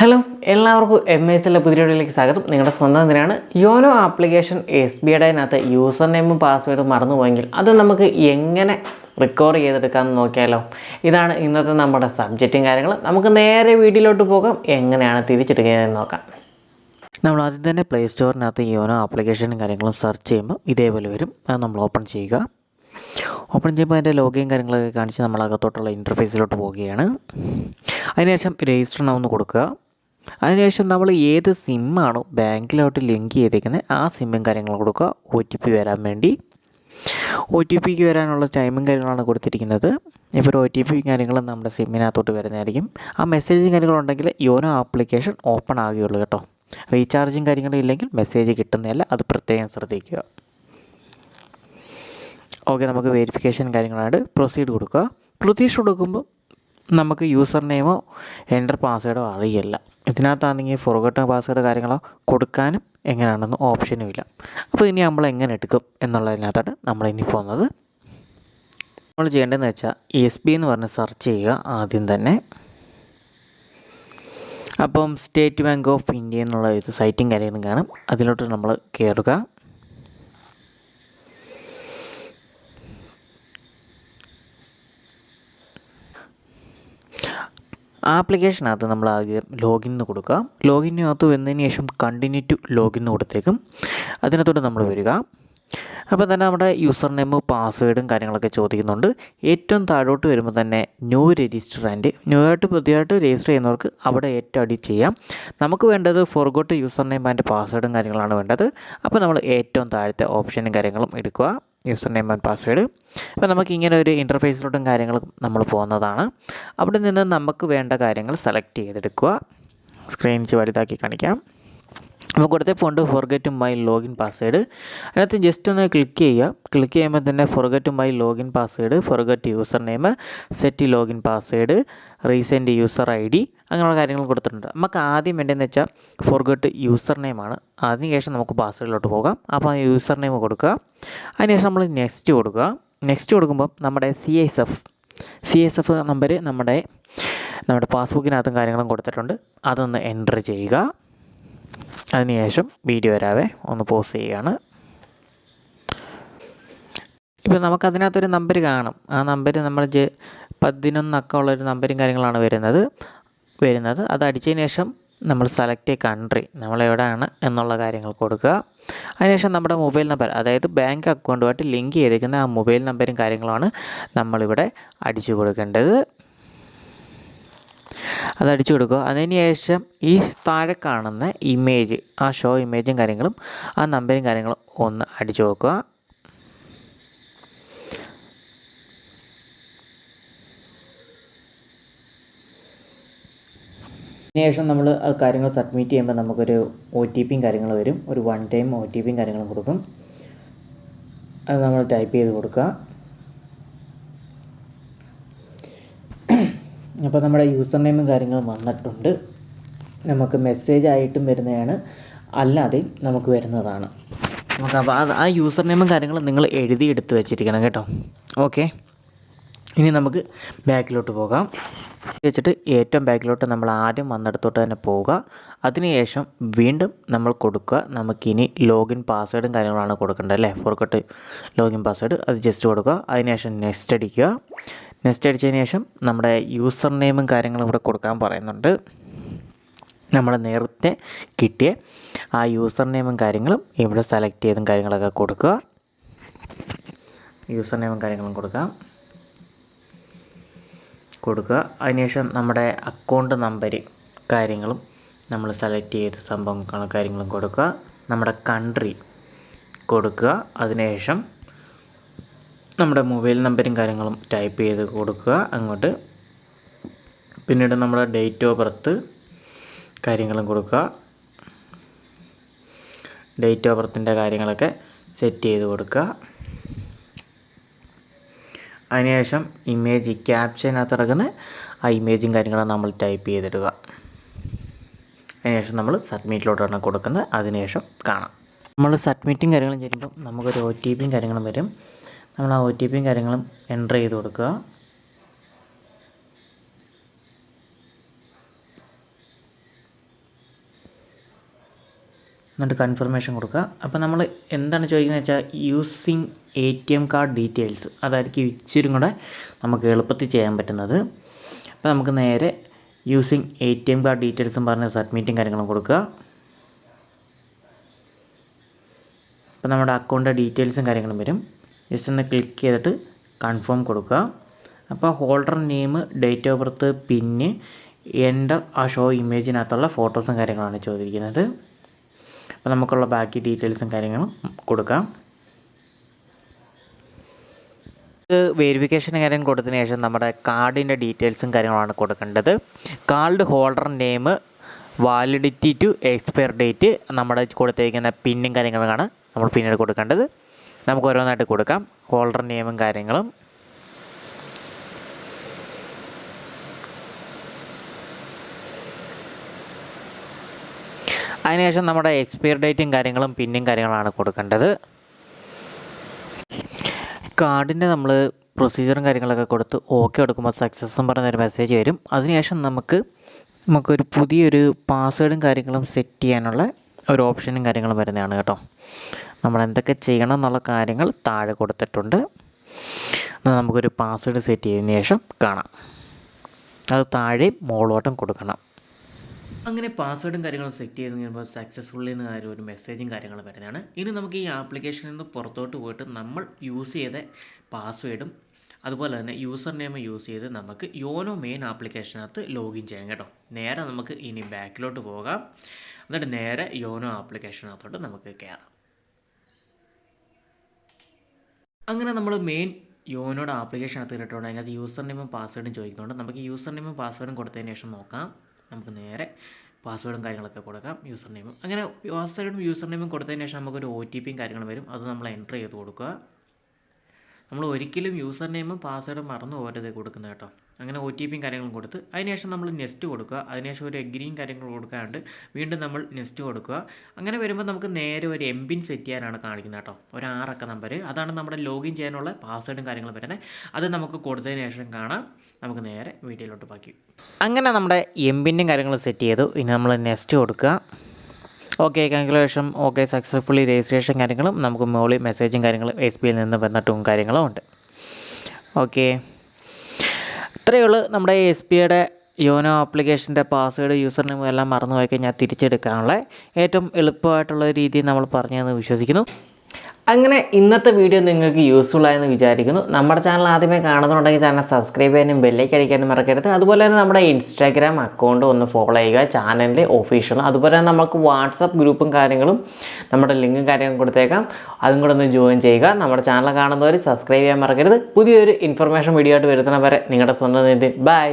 Hello എല്ലാവർക്കും MSലെ പുതിയ വീഡിയോയിലേക്ക് സ്വാഗതം. നിങ്ങളുടെ സ്വന്തം എന്തിനാണ് യോനോ ആപ്ലിക്കേഷൻ SBIയുടെതിനകത്ത് യൂസർ നെയിമും പാസ്വേഡും മറന്നുപോയെങ്കിൽ അത് നമുക്ക് എങ്ങനെ റിക്കവർ ചെയ്തെടുക്കാമെന്ന് നോക്കിയാലോ. ഇതാണ് ഇന്നത്തെ നമ്മുടെ സബ്ജക്റ്റും കാര്യങ്ങൾ. നമുക്ക് നേരെ വീഡിയോയിലോട്ട് പോകാം. എങ്ങനെയാണ് തിരിച്ചെടുക്കുന്നതെന്ന് നോക്കാം. നമ്മൾ ആദ്യം തന്നെ പ്ലേ സ്റ്റോറിനകത്ത് യോനോ ആപ്ലിക്കേഷനും കാര്യങ്ങളും സെർച്ച് ചെയ്യുമ്പോൾ ഇതേപോലെ വരും. അത് നമ്മൾ ഓപ്പൺ ചെയ്യുക. ഓപ്പൺ ചെയ്യുമ്പോൾ അതിൻ്റെ ലോഗിൻ കാര്യങ്ങളൊക്കെ കാണിച്ച് നമ്മൾ അകത്തോട്ടുള്ള ഇൻ്റർഫേസിലോട്ട് പോവുകയാണ്. അതിനുശേഷം രജിസ്റ്റർ നൗ എന്ന് കൊടുക്കുക. അതിനുശേഷം നമ്മൾ ഏത് സിമ്മാണോ ബാങ്കിലോട്ട് ലിങ്ക് ചെയ്തേക്കുന്നത് ആ സിമ്മും കാര്യങ്ങളും കൊടുക്കുക. OTP വരാൻ വേണ്ടി OTPക്ക് വരാനുള്ള ടൈമും കാര്യങ്ങളാണ് കൊടുത്തിരിക്കുന്നത്. ഇപ്പോൾ ഒരു OTP കാര്യങ്ങളും നമ്മുടെ സിമ്മിനകത്തോട്ട് വരുന്നതായിരിക്കും. ആ മെസ്സേജും കാര്യങ്ങളുണ്ടെങ്കിൽ യോനോ ആപ്ലിക്കേഷൻ ഓപ്പൺ ആകുകയുള്ളൂ കേട്ടോ. റീചാർജും കാര്യങ്ങളും ഇല്ലെങ്കിൽ മെസ്സേജ് കിട്ടുന്നതല്ല, അത് പ്രത്യേകം ശ്രദ്ധിക്കുക. ഓക്കെ, നമുക്ക് വെരിഫിക്കേഷൻ കാര്യങ്ങളായിട്ട് പ്രൊസീഡ് കൊടുക്കുക. പ്രൊസീഡ് കൊടുക്കുമ്പോൾ നമുക്ക് യൂസർ നെയിമോ എൻ്റർ പാസ്വേഡോ അറിയില്ല. ഇതിനകത്താണെങ്കിൽ ഫോർഗോട്ടൺ പാസ്വേഡ് കാര്യങ്ങളോ കൊടുക്കാനും എങ്ങനെയാണെന്ന് ഓപ്ഷനും ഇല്ല. അപ്പോൾ ഇനി നമ്മൾ എങ്ങനെ എടുക്കും എന്നുള്ളതിനകത്താണ് നമ്മളിനി പോകുന്നത്. നമ്മൾ ചെയ്യേണ്ടതെന്ന് വെച്ചാൽ SB എന്ന് പറഞ്ഞ് സെർച്ച് ചെയ്യുക ആദ്യം തന്നെ. അപ്പം സ്റ്റേറ്റ് ബാങ്ക് ഓഫ് ഇന്ത്യ എന്നുള്ള ഇത് സൈറ്റും കാര്യങ്ങളും കാണും. അതിലോട്ട് നമ്മൾ കയറുക. ആപ്ലിക്കേഷനകത്ത് നമ്മൾ ആദ്യം ലോഗിൻ എന്ന് കൊടുക്കുക. ലോഗിനകത്ത് വന്നതിന് ശേഷം കണ്ടിന്യൂ ടു ലോഗിൻ കൊടുത്തേക്കും. അതിനകത്തോട്ട് നമ്മൾ വരിക. അപ്പോൾ തന്നെ നമ്മുടെ യൂസർ നെയിം പാസ്വേഡും കാര്യങ്ങളൊക്കെ ചോദിക്കുന്നുണ്ട്. ഏറ്റവും താഴോട്ട് വരുമ്പോൾ തന്നെ ന്യൂ രജിസ്റ്റർ ആൻഡ് പുതിയതായിട്ട് രജിസ്റ്റർ ചെയ്യുന്നവർക്ക് അവിടെ ഏറ്റവും അടി ചെയ്യാം. നമുക്ക് വേണ്ടത് ഫോർഗോട്ട് യൂസർ നെയിം ആൻഡ് പാസ്വേഡും കാര്യങ്ങളാണ് വേണ്ടത്. അപ്പോൾ നമ്മൾ ഏറ്റവും താഴത്തെ ഓപ്ഷനും കാര്യങ്ങളും എടുക്കുക, യൂസർ നെയിം ആൻഡ് പാസ്വേഡ്. അപ്പോൾ നമുക്ക് ഇങ്ങനെ ഒരു ഇൻ്റർഫേസിലോട്ടും കാര്യങ്ങളും നമ്മൾ പോകുന്നതാണ്. അവിടെ നിന്ന് നമുക്ക് വേണ്ട കാര്യങ്ങൾ സെലക്ട് ചെയ്തെടുക്കുക. സ്ക്രീൻ വലുതാക്കി കാണിക്കാം. അപ്പോൾ കൊടുത്തേ pond forget my login password. അതിനകത്ത് ജസ്റ്റ് ഒന്ന് ക്ലിക്ക് ചെയ്യുക. ക്ലിക്ക് ചെയ്യുമ്പോൾ തന്നെ forget my login password, forget user name, set login password, recent user ID അങ്ങനെയുള്ള കാര്യങ്ങൾ കൊടുത്തിട്ടുണ്ട്. നമുക്ക് ആദ്യം വേണ്ടതെന്ന് വെച്ചാൽ ഫോർഗെറ്റ് യൂസർ നെയിമാണ്. അതിനുശേഷം നമുക്ക് പാസ്വേഡിലോട്ട് പോകാം. അപ്പോൾ യൂസർ നെയിം കൊടുക്കുക. അതിനുശേഷം നമ്മൾ നെക്സ്റ്റ് കൊടുക്കുക. നെക്സ്റ്റ് കൊടുക്കുമ്പോൾ നമ്മുടെ CSF നമ്പർ നമ്മുടെ പാസ്ബുക്കിനകത്തും കാര്യങ്ങളും കൊടുത്തിട്ടുണ്ട്. അതൊന്ന് എൻ്റർ ചെയ്യുക. അതിനുശേഷം വീഡിയോ വരാവേ ഒന്ന് പോസ് ചെയ്യുകയാണ്. ഇപ്പോൾ നമുക്കതിനകത്തൊരു നമ്പർ കാണും. ആ നമ്പർ നമ്മൾ 11 അക്കമുള്ളൊരു നമ്പറും കാര്യങ്ങളാണ് വരുന്നത്. അത് അടിച്ചതിന് ശേഷം നമ്മൾ സെലക്ട് കൺട്രി, നമ്മളെവിടെയാണ് എന്നുള്ള കാര്യങ്ങൾ കൊടുക്കുക. അതിനുശേഷം നമ്മുടെ മൊബൈൽ നമ്പർ, അതായത് ബാങ്ക് അക്കൗണ്ടുമായിട്ട് ലിങ്ക് ചെയ്തിരിക്കുന്ന ആ മൊബൈൽ നമ്പറും കാര്യങ്ങളുമാണ് നമ്മളിവിടെ അടിച്ചു കൊടുക്കേണ്ടത്. അതടിച്ചു കൊടുക്കുക. അതിന് ശേഷം ഈ താഴെ കാണുന്ന ഇമേജ്, ആ ഷോ ഇമേജും കാര്യങ്ങളും ആ നമ്പറും കാര്യങ്ങളും ഒന്ന് അടിച്ചു കൊടുക്കുക. അതിനുശേഷം നമ്മൾ ആ കാര്യങ്ങൾ സബ്മിറ്റ് ചെയ്യുമ്പോൾ നമുക്കൊരു OTPയും കാര്യങ്ങൾ വരും. ഒരു 1 ടൈം OTPയും കാര്യങ്ങളും കൊടുക്കും. അത് നമ്മൾ ടൈപ്പ് ചെയ്ത് കൊടുക്കുക. അപ്പോൾ നമ്മുടെ യൂസർ നെയിമും കാര്യങ്ങളും വന്നിട്ടുണ്ട്. നമുക്ക് മെസ്സേജ് ആയിട്ടും വരുന്നതാണ്, അല്ലാതെയും നമുക്ക് വരുന്നതാണ്. നമുക്ക് അപ്പോൾ ആ യൂസർ നെയിമും കാര്യങ്ങളും നിങ്ങൾ എഴുതി എടുത്ത് വെച്ചിരിക്കണം കേട്ടോ. ഓക്കെ, ഇനി നമുക്ക് ബാക്കിലോട്ട് പോകാം. വെച്ചിട്ട് ഏറ്റവും ബാക്കിലോട്ട് നമ്മൾ ആദ്യം വന്നിടത്തോട്ട് തന്നെ പോവുക. അതിനുശേഷം വീണ്ടും നമ്മൾ കൊടുക്കുക. നമുക്കിനി ലോഗിൻ പാസ്വേഡും കാര്യങ്ങളാണ് കൊടുക്കേണ്ടത് അല്ലേ, ഫോർഗോട്ട് ലോഗിൻ പാസ്വേഡ്. അത് ജസ്റ്റ് കൊടുക്കുക. അതിനുശേഷം നെക്സ്റ്റ് അടിക്കുക. നെക്സ്റ്റ് അടിച്ചതിന് ശേഷം നമ്മുടെ യൂസർ നെയിമും കാര്യങ്ങളും ഇവിടെ കൊടുക്കാൻ പറയുന്നുണ്ട്. നമ്മൾ നേരത്തെ കിട്ടിയ ആ യൂസർ നെയിമും കാര്യങ്ങളും ഇവിടെ സെലക്ട് ചെയ്തും കാര്യങ്ങളൊക്കെ കൊടുക്കുക. യൂസർ നെയിമും കാര്യങ്ങളും കൊടുക്കുക. അതിനുശേഷം നമ്മുടെ അക്കൗണ്ട് നമ്പർ കാര്യങ്ങളും നമ്മൾ സെലക്ട് ചെയ്ത സംഭവങ്ങളും കാര്യങ്ങളും കൊടുക്കുക. നമ്മുടെ കൺട്രി കൊടുക്കുക. അതിനുശേഷം നമ്മുടെ മൊബൈൽ നമ്പറും കാര്യങ്ങളും ടൈപ്പ് ചെയ്ത് കൊടുക്കുക അങ്ങോട്ട്. പിന്നീട് നമ്മുടെ ഡേറ്റ് ഓഫ് ബർത്ത് കാര്യങ്ങളും കൊടുക്കുക. ഡേറ്റ് ഓഫ് ബർത്തിൻ്റെ കാര്യങ്ങളൊക്കെ സെറ്റ് ചെയ്ത് കൊടുക്കുക. അതിനുശേഷം ഇമേജ് ക്യാപ്ഷനകത്ത് കിടക്കുന്ന ആ ഇമേജും കാര്യങ്ങളും നമ്മൾ ടൈപ്പ് ചെയ്തിടുക. അതിനുശേഷം നമ്മൾ സബ്മിറ്റിലോട്ടാണ് കൊടുക്കുന്നത്. അതിനുശേഷം കാണാം. നമ്മൾ സബ്മിറ്റും കാര്യങ്ങളും ചെയ്യുമ്പോൾ നമുക്കൊരു OTPയും കാര്യങ്ങളും വരും. നമ്മൾ ആ OTPയും കാര്യങ്ങളും എൻ്റർ ചെയ്ത് കൊടുക്കുക. എന്നിട്ട് കൺഫർമേഷൻ കൊടുക്കുക. അപ്പോൾ നമ്മൾ എന്താണ് ചോദിക്കുന്നത് വെച്ചാൽ യൂസിങ് ATM കാർഡ് ഡീറ്റെയിൽസ്, അതായിരിക്കും ഇച്ചിരി കൂടെ നമുക്ക് എളുപ്പത്തിൽ ചെയ്യാൻ പറ്റുന്നത്. അപ്പോൾ നമുക്ക് നേരെ യൂസിങ് ATM കാർഡ് ഡീറ്റെയിൽസും പറഞ്ഞ് സബ്മിറ്റും കാര്യങ്ങളും കൊടുക്കുക. അപ്പോൾ നമ്മുടെ അക്കൗണ്ട് ഡീറ്റെയിൽസും കാര്യങ്ങളും വരും. ജസ്റ്റ് ഒന്ന് ക്ലിക്ക് ചെയ്തിട്ട് കൺഫേം കൊടുക്കുക. അപ്പോൾ holder name, date of birth, pin, enter ആ ഷോ ഇമേജിനകത്തുള്ള ഫോട്ടോസും കാര്യങ്ങളാണ് ചോദിക്കുന്നത്. അപ്പോൾ നമുക്കുള്ള ബാക്കി ഡീറ്റെയിൽസും കാര്യങ്ങളും കൊടുക്കാം. വെരിഫിക്കേഷൻ കാര്യം കൊടുത്തതിന് ശേഷം നമ്മുടെ കാർഡിൻ്റെ ഡീറ്റെയിൽസും കാര്യങ്ങളാണ് കൊടുക്കേണ്ടത്. Card holder name, validity to expire date, നമ്മുടെ കൊടുത്തിരിക്കുന്ന പിന്നും കാര്യങ്ങളാണ് നമ്മൾ പിന്നീട് കൊടുക്കേണ്ടത്. നമുക്ക് ഓരോന്നായിട്ട് കൊടുക്കാം. ഹോൾഡർ നെയിമും കാര്യങ്ങളും, അതിനുശേഷം നമ്മുടെ എക്സ്പയർ ഡേറ്റും കാര്യങ്ങളും പിന്നും കാര്യങ്ങളാണ് കൊടുക്കേണ്ടത്. കാർഡിൻ്റെ നമ്മൾ പ്രൊസീജിയറും കാര്യങ്ങളൊക്കെ കൊടുത്ത് ഓക്കെ കൊടുക്കുമ്പോൾ സക്സസ്സും പറഞ്ഞൊരു മെസ്സേജ് വരും. അതിനുശേഷം നമുക്കൊരു പുതിയൊരു പാസ്വേഡും കാര്യങ്ങളും സെറ്റ് ചെയ്യാനുള്ള ഒരു ഓപ്ഷനും കാര്യങ്ങളും വരുന്നതാണ് കേട്ടോ. നമ്മൾ എന്തൊക്കെ ചെയ്യണം എന്നുള്ള കാര്യങ്ങൾ താഴെ കൊടുത്തിട്ടുണ്ട്. നമുക്കൊരു പാസ്വേഡ് സെറ്റ് ചെയ്തതിന് ശേഷം കാണാം. അത് താഴെ മുകളോട്ടും കൊടുക്കണം. അങ്ങനെ പാസ്വേഡും കാര്യങ്ങളും സെറ്റ് ചെയ്ത് കഴിയുമ്പോൾ സക്സസ്ഫുള്ളി എന്ന കാര്യം ഒരു മെസ്സേജും കാര്യങ്ങളും വരുന്നതാണ്. ഇനി നമുക്ക് ഈ ആപ്ലിക്കേഷനിൽ നിന്ന് പുറത്തോട്ട് പോയിട്ട് നമ്മൾ യൂസ് ചെയ്ത പാസ്വേഡും അതുപോലെ തന്നെ യൂസർ നെയിം യൂസ് ചെയ്ത് നമുക്ക് യോനോ മെയിൻ ആപ്ലിക്കേഷനകത്ത് ലോഗിൻ ചെയ്യാം കേട്ടോ. നേരെ നമുക്ക് ഇനി ബാക്കിലോട്ട് പോകാം. എന്നിട്ട് നേരെ യോനോ ആപ്ലിക്കേഷനകത്തോട്ട് നമുക്ക് കയറാം. അങ്ങനെ നമ്മൾ മെയിൻ യോനോയുടെ ആപ്ലിക്കേഷനകത്ത് കയറിയിട്ടുണ്ട്. അതിനകത്ത് യൂസർ നെയിമും പാസ്വേഡും ചോദിക്കുന്നുണ്ട്. നമുക്ക് യൂസർ നെയിമും പാസ്വേഡും കൊടുത്തതിന് ശേഷം നോക്കാം. നമുക്ക് നേരെ പാസ്വേഡും കാര്യങ്ങളൊക്കെ കൊടുക്കാം, യൂസർ നെയിമും. അങ്ങനെ പാസ്വേഡും യൂസർ നെയിമും കൊടുത്തതിന് ശേഷം നമുക്കൊരു OTP കാര്യങ്ങളും വരും. അത് നമ്മൾ എൻ്റർ ചെയ്ത് കൊടുക്കുക. നമ്മൾ ഒരിക്കലും യൂസർ നെയിമും പാസ്വേഡും മറന്നു പോകരുത് കൊടുക്കുന്നത് കേട്ടോ. അങ്ങനെ OTP കാര്യങ്ങളും കൊടുത്ത് അതിനുശേഷം നമ്മൾ നെക്സ്റ്റ് കൊടുക്കുക. അതിനുശേഷം ഒരു എഗ്രിയും കാര്യങ്ങളും കൊടുക്കാണ്ട് വീണ്ടും നമ്മൾ നെക്സ്റ്റ് കൊടുക്കുക. അങ്ങനെ വരുമ്പോൾ നമുക്ക് നേരെ ഒരു MPIN സെറ്റ് ചെയ്യാനാണ് കാണിക്കുന്നത് കേട്ടോ. ഒരു 6 അക്ക നമ്പർ, അതാണ് നമ്മുടെ ലോഗിൻ ചെയ്യാനുള്ള പാസ്വേഡും കാര്യങ്ങളും വരുന്നത്. അത് നമുക്ക് കൊടുത്തതിന് ശേഷം കാണാം. നമുക്ക് നേരെ വീഡിയോയിലോട്ട് ബാക്കി. അങ്ങനെ നമ്മുടെ MPIനും കാര്യങ്ങളും സെറ്റ് ചെയ്തു. ഇനി നമ്മൾ നെക്സ്റ്റ് കൊടുക്കുക. Okay, congratulation, okay, successfully registration കാര്യങ്ങളും നമുക്ക് മുകളിൽ മെസ്സേജും കാര്യങ്ങളും SBIയിൽ നിന്ന് വന്നിട്ടും കാര്യങ്ങളും ഉണ്ട്. ഓക്കെ, ഇത്രയേ ഉള്ളൂ. നമ്മുടെ SBIയുടെ യോനോ ആപ്ലിക്കേഷൻ്റെ പാസ്വേഡ്, യൂസർ നെയിം എല്ലാം മറന്നു പോയി കഴിഞ്ഞാൽ തിരിച്ചെടുക്കാനുള്ള ഏറ്റവും എളുപ്പമായിട്ടുള്ള രീതി നമ്മൾ പറഞ്ഞതെന്ന് വിശ്വസിക്കുന്നു. അങ്ങനെ ഇന്നത്തെ വീഡിയോ നിങ്ങൾക്ക് യൂസ്ഫുൾ ആയെന്ന് വിചാരിക്കുന്നു. നമ്മുടെ ചാനൽ ആദ്യമേ കാണുന്നുണ്ടെങ്കിൽ ചാനൽ സബ്സ്ക്രൈബ് ചെയ്യാനും ബെല്ലൈക്കൻ അടിക്കാനും മറക്കരുത്. അതുപോലെ തന്നെ നമ്മുടെ ഇൻസ്റ്റാഗ്രാം അക്കൗണ്ട് ഒന്ന് ഫോളോ ചെയ്യുക, ചാനലിൻ്റെ ഒഫീഷ്യൽ. അതുപോലെ തന്നെ നമുക്ക് വാട്സപ്പ് ഗ്രൂപ്പും കാര്യങ്ങളും നമ്മുടെ ലിങ്കും കാര്യങ്ങളും കൊടുത്തേക്കാം, അതും കൂടെ ഒന്ന് ജോയിൻ ചെയ്യുക. നമ്മുടെ ചാനൽ കാണുന്നവർ സബ്സ്ക്രൈബ് ചെയ്യാൻ മറക്കരുത്. പുതിയൊരു ഇൻഫർമേഷൻ വീഡിയോ ആയിട്ട് വരുന്നവരെ നിങ്ങളുടെ സ്വന്തം നിതിൻ, ബൈ.